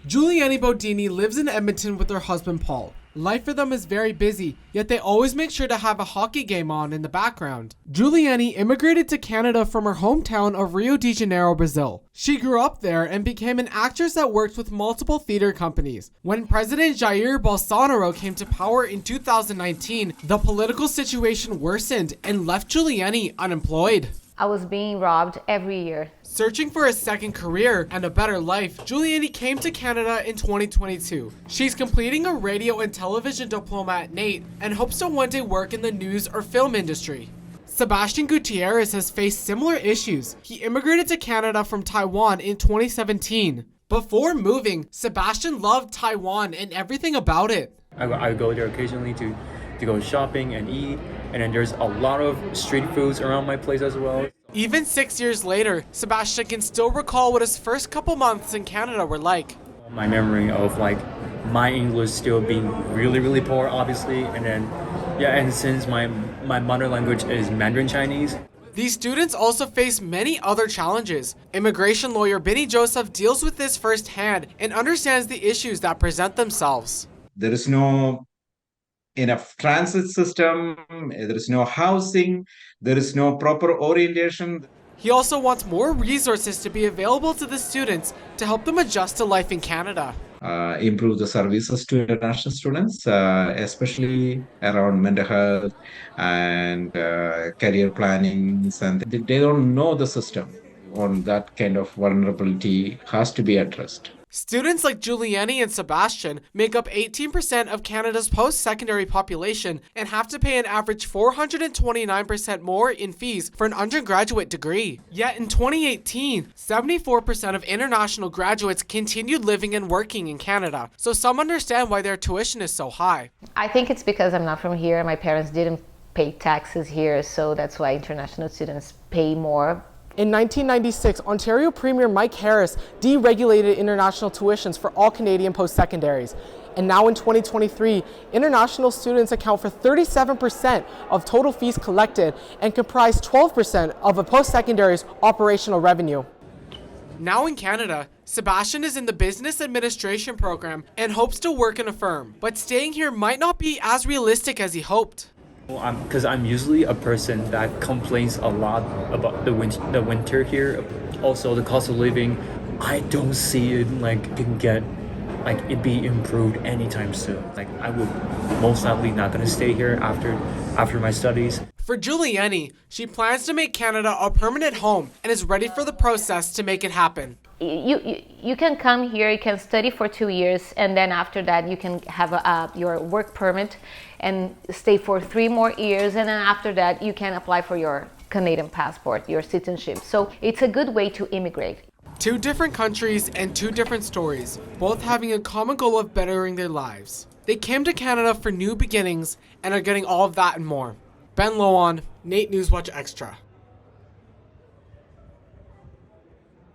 Giuliani Bodini lives in Edmonton with her husband Paul. Life for them is very busy, yet they always make sure to have a hockey game on in the background. Giuliani immigrated to Canada from her hometown of Rio de Janeiro, Brazil. She grew up there and became an actress that worked with multiple theater companies. When President Jair Bolsonaro came to power in 2019, the political situation worsened and left Giuliani unemployed. I was being robbed every year. Searching for a second career and a better life, Giuliani came to Canada in 2022. She's completing a radio and television diploma at NAIT and hopes to one day work in the news or film industry. Sebastian Gutierrez has faced similar issues. He immigrated to Canada from Taiwan in 2017. Before moving, Sebastian loved Taiwan and everything about it. I go there occasionally to go shopping and eat, and then there's a lot of street foods around my place as well. Even 6 years later, Sebastian can still recall what his first couple months in Canada were like. My memory of my English still being really poor, obviously, and then and since my mother language is Mandarin Chinese. These students also face many other challenges. Immigration lawyer Benny Joseph deals with this firsthand and understands the issues that present themselves. There is no enough transit system, there is no housing, there is no proper orientation. He also wants more resources to be available to the students to help them adjust to life in Canada. Improve the services to international students, especially around mental health and career planning. And they don't know the system. On that kind of vulnerability has to be addressed. Students like Giuliani and Sebastian make up 18% of Canada's post-secondary population and have to pay an average 429% more in fees for an undergraduate degree. Yet in 2018, 74% of international graduates continued living and working in Canada, so some understand why their tuition is so high. I think it's because I'm not from here. My parents didn't pay taxes here, so that's why international students pay more. In 1996, Ontario Premier Mike Harris deregulated international tuitions for all Canadian post-secondaries. And now in 2023, international students account for 37% of total fees collected and comprise 12% of a post-secondary's operational revenue. Now in Canada, Sebastian is in the business administration program and hopes to work in a firm. But staying here might not be as realistic as he hoped. Because I'm usually a person that complains a lot about the winter here. Also, the cost of living, I don't see it can get it be improved anytime soon. I would most likely not gonna stay here after my studies. For Giuliani, she plans to make Canada a permanent home and is ready for the process to make it happen. You can come here, you can study for 2 years, and then after that you can have your work permit and stay for 3 more years, and then after that you can apply for your Canadian passport, your citizenship. So it's a good way to immigrate. 2 different countries and 2 different stories, both having a common goal of bettering their lives. They came to Canada for new beginnings and are getting all of that and more. Ben Lowan, NAIT Newswatch Extra.